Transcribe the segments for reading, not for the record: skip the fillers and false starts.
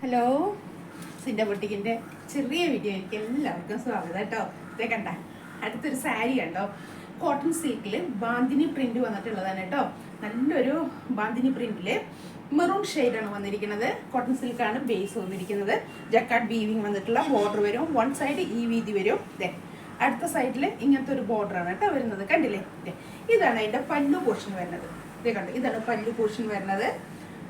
Hello, സിൻ്റെ ബൊട്ടിക്കിൻ്റെ ചെറിയ video എനിക്ക് എല്ലാവർക്കും സ്വാഗതം കേട്ടോ. ഇതേ കണ്ട അടുത്തൊരു സാരി കണ്ടോ, കോട്ടൺ സിൽക്കിൽ ബാന്തിനി പ്രിന്റ് വന്നിട്ടുള്ളതാണ് കേട്ടോ. നല്ലൊരു ബാന്തിനി പ്രിന്റിൽ മെറൂൺ ഷെയ്ഡാണ് വന്നിരിക്കുന്നത്. കോട്ടൺ സിൽക്കാണ് ബേസ് വന്നിരിക്കുന്നത്. ജക്കാർഡ് വീവിങ് വന്നിട്ടുള്ള ബോർഡർ വരും. വൺ സൈഡ് ഈ വീതി വരും. അടുത്ത സൈഡിൽ ഇങ്ങനത്തെ ഒരു ബോർഡറാണ് കേട്ടോ വരുന്നത്. കണ്ടില്ലേ, ഇതാണ് അതിൻ്റെ പല്ലു പോർഷൻ വരുന്നത്. ഇതേ കണ്ടു, ഇതാണ് പല്ലു പോർഷൻ വരുന്നത്.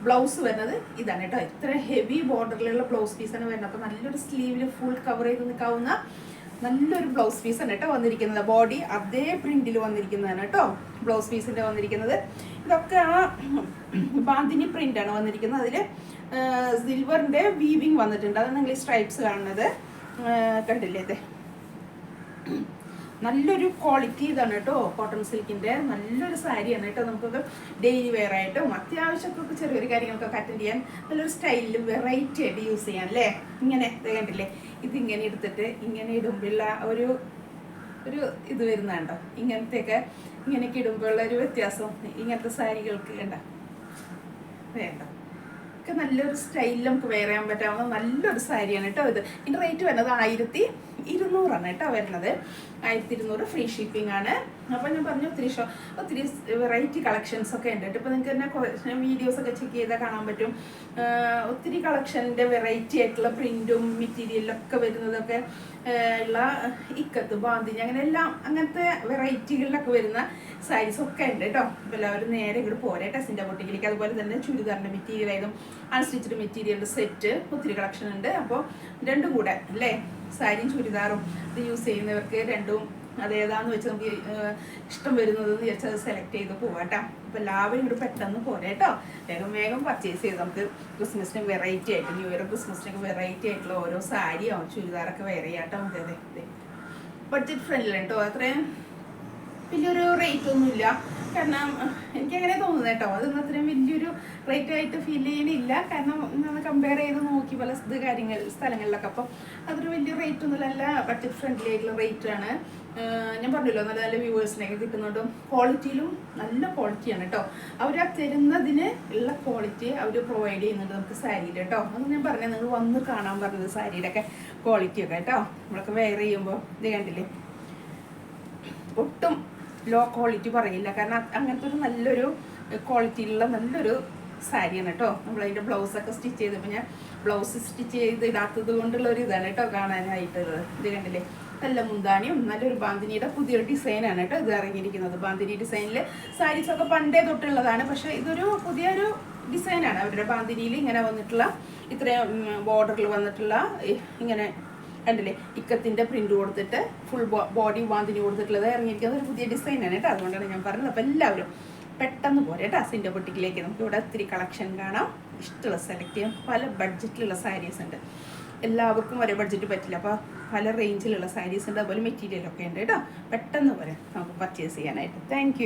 ബ്ലൗസ് വരുന്നത് ഇതാണ് കേട്ടോ. ഇത്ര ഹെവി ബോർഡറിലുള്ള ബ്ലൗസ് പീസാണ് വരുന്നത്. അപ്പോൾ നല്ലൊരു സ്ലീവിൽ ഫുൾ കവർ ചെയ്ത് നിൽക്കാവുന്ന നല്ലൊരു ബ്ലൗസ് പീസാണ് കേട്ടോ വന്നിരിക്കുന്നത്. ബോഡി അതേ പ്രിന്റിൽ വന്നിരിക്കുന്നതാണ് കേട്ടോ ബ്ലൗസ് പീസിൻ്റെ വന്നിരിക്കുന്നത്. ഇതൊക്കെ ആ ബാന്തിനി പ്രിന്റാണ് വന്നിരിക്കുന്നത്. അതിൽ സിൽവറിൻ്റെ വീവിങ് വന്നിട്ടുണ്ട്. അത് നിങ്ങൾ ഈ സ്ട്രൈപ്സ് കാണുന്നത് കണ്ടില്ലേ. അതെ, നല്ലൊരു ക്വാളിറ്റി ഇതാണ് കേട്ടോ. കോട്ടൺ സിൽക്കിൻ്റെ നല്ലൊരു സാരിയാണ് കേട്ടോ. നമുക്കൊക്കെ ഡെയിലി വെയർ ആയിട്ടും അത്യാവശ്യമൊക്കെ ചെറിയൊരു കാര്യങ്ങൾക്കൊക്കെ അറ്റൻഡ് ചെയ്യാൻ നല്ലൊരു സ്റ്റൈലിൽ വെറൈറ്റി ആയിട്ട് യൂസ് ചെയ്യാൻ അല്ലേ. ഇങ്ങനെ കണ്ടില്ലേ, ഇതിങ്ങനെ എടുത്തിട്ട് ഇങ്ങനെ ഇടുമ്പോഴുള്ള ഒരു ഇത് വരുന്നുണ്ടോ, ഇങ്ങനത്തെയൊക്കെ ഇങ്ങനെയൊക്കെ ഇടുമ്പോഴുള്ള ഒരു വ്യത്യാസം ഇങ്ങനത്തെ സാരികൾക്ക് വേണ്ട ഒക്കെ നല്ലൊരു സ്റ്റൈലിൽ നമുക്ക് വെയർ ചെയ്യാൻ പറ്റാവുന്ന നല്ലൊരു സാരിയാണ് കേട്ടോ ഇത്. ഇതിൻ്റെ റേറ്റ് വരുന്നത് 1200 കേട്ടോ വരുന്നത്. 1200 ഫ്രീ ഷിപ്പിംഗ് ആണ്. അപ്പോൾ ഞാൻ പറഞ്ഞു ഒത്തിരി വെറൈറ്റി കളക്ഷൻസ് ഒക്കെ ഉണ്ട്. ഇപ്പോൾ നിങ്ങൾക്ക് തന്നെ കുറച്ച് വീഡിയോസൊക്കെ ചെക്ക് ചെയ്താൽ കാണാൻ പറ്റും. ഒത്തിരി കളക്ഷൻ്റെ വെറൈറ്റി ആയിട്ടുള്ള പ്രിൻറ്റും മെറ്റീരിയലൊക്കെ വരുന്നതൊക്കെ ഉള്ള ഇക്കത്ത് ബാന്തിനി അങ്ങനെ എല്ലാം അങ്ങനത്തെ വെറൈറ്റികളിലൊക്കെ വരുന്ന സാരീസ് ഒക്കെ ഉണ്ട് കേട്ടോ. അപ്പോൾ എല്ലാവരും നേരെ ഇങ്ങോട്ട് പോരെ ടെസിൻ്റെ ബൊട്ടിക്കിലേക്ക്. അതുപോലെ തന്നെ ചുരിദാറിൻ്റെ മെറ്റീരിയൽ ആയതും അൺസ്റ്റിച്ച്ഡ് മെറ്റീരിയലിൻ്റെ സെറ്റ് ഒത്തിരി കളക്ഷൻ ഉണ്ട്. അപ്പോൾ രണ്ടും കൂടെ അല്ലേ, സാരിയും ചുരിദാറും ഇത് യൂസ് ചെയ്യുന്നവർക്ക് രണ്ടും അതേതാന്ന് വെച്ച് നമുക്ക് ഇഷ്ടം വരുന്നത് വിചാരിച്ചാൽ അത് സെലക്ട് ചെയ്ത് പോവാം കേട്ടോ. അപ്പോൾ എല്ലാവരും ഇങ്ങോട്ട് പെട്ടെന്ന് പോരെ കേട്ടോ. വേഗം പർച്ചേസ് ചെയ്ത് നമുക്ക് ക്രിസ്മസിന് വെറൈറ്റി ആയിട്ട് ന്യൂ ഇയർ ക്രിസ്മസിനൊക്കെ വെറൈറ്റി ആയിട്ടുള്ള ഓരോ സാരിയോ ചുരിദാറൊക്കെ വെയർ ചെയ്യാം കേട്ടോ. അതെ, ബഡ്ജറ്റ് ഫ്രണ്ട്ലി കേട്ടോ. അത്രയും വലിയൊരു റേറ്റ് ഒന്നുമില്ല. കാരണം എനിക്കങ്ങനെ തോന്നുന്നത് കേട്ടോ. അതൊന്നും അത്രയും വലിയൊരു റേറ്റ് ആയിട്ട് ഫീൽ ചെയ്യണില്ല. കാരണം നമ്മൾ കമ്പയർ ചെയ്ത് നോക്കി പല സ്ഥലങ്ങളിലൊക്കെ. അപ്പം അതൊരു വലിയ റേറ്റ് ഒന്നുമില്ല. ബഡ്ജറ്റ് ഫ്രണ്ട്ലി ആയിട്ടുള്ള റേറ്റാണ്. ഞാൻ പറഞ്ഞല്ലോ, നല്ല നല്ല വ്യൂവേഴ്സിനൊക്കെ കിട്ടുന്നുണ്ടും ക്വാളിറ്റിയിലും നല്ല ക്വാളിറ്റിയാണ് കേട്ടോ. അവർ ആ തരുന്നതിന് ഉള്ള ക്വാളിറ്റി അവർ പ്രൊവൈഡ് ചെയ്യുന്നുണ്ട് നമുക്ക് സാരിയിൽ കേട്ടോ. അത് ഞാൻ പറഞ്ഞത് നിങ്ങൾ വന്ന് കാണാൻ പറഞ്ഞത് സാരിയുടെ ഒക്കെ ക്വാളിറ്റിയൊക്കെ കേട്ടോ. നമ്മളൊക്കെ വെയർ ചെയ്യുമ്പോൾ ഇത് കണ്ടില്ലേ, ഒട്ടും ലോ ക്വാളിറ്റി പറയില്ല. കാരണം അങ്ങനത്തെ ഒരു നല്ലൊരു ക്വാളിറ്റിയിലുള്ള നല്ലൊരു സാരിയാണ് കേട്ടോ. നമ്മളതിൻ്റെ ബ്ലൗസൊക്കെ സ്റ്റിച്ച് ചെയ്തപ്പോൾ ഞാൻ ബ്ലൗസ് സ്റ്റിച്ച് ചെയ്ത് ഇടാത്തത് കൊണ്ടുള്ള ഒരു ഇതാണ് കേട്ടോ കാണാനായിട്ടുള്ളത്. ഇത് കണ്ടില്ലേ, നല്ല മുന്താണിയും നല്ലൊരു ബാന്തിനിയുടെ പുതിയൊരു ഡിസൈനാണ് കേട്ടോ ഇത് ഇറങ്ങിയിരിക്കുന്നത്. ബാന്തിനി ഡിസൈനിൽ സാരീസൊക്കെ പണ്ടേ തൊട്ടുള്ളതാണ്. പക്ഷേ ഇതൊരു പുതിയൊരു ഡിസൈനാണ്. അവരുടെ ബാന്തിനിയിൽ ഇങ്ങനെ വന്നിട്ടുള്ള ഇത്രയും ബോർഡറിൽ വന്നിട്ടുള്ള ഇങ്ങനെ കണ്ടില്ലേ, ഇക്കത്തിൻ്റെ പ്രിന്റ് കൊടുത്തിട്ട് ഫുൾ ബോഡി ബാന്തിനി കൊടുത്തിട്ടുള്ളത് ഇറങ്ങിയിരിക്കുന്നത് ഒരു പുതിയ ഡിസൈനാണ് കേട്ടോ. അതുകൊണ്ടാണ് ഞാൻ പറഞ്ഞത്. അപ്പോൾ എല്ലാവരും പെട്ടെന്ന് പോരെ കേട്ടോ സിൻ്റെ ബൊട്ടിക്കിലേക്ക്. നമുക്ക് ഇവിടെ ഒത്തിരി കളക്ഷൻ കാണാം. ഇഷ്ടമുള്ള സെലക്ട് ചെയ്യാം. പല ബഡ്ജറ്റിലുള്ള സാരീസ് ഉണ്ട്. എല്ലാവർക്കും ഒരേ ബഡ്ജറ്റ് പറ്റില്ല. അപ്പോൾ പല റേഞ്ചിലുള്ള സാരീസ് ഉണ്ട്. അതുപോലെ മെറ്റീരിയലൊക്കെ ഉണ്ട് കേട്ടോ. പെട്ടെന്ന് പോരെ നമുക്ക് പർച്ചേസ് ചെയ്യാനായിട്ട്. താങ്ക്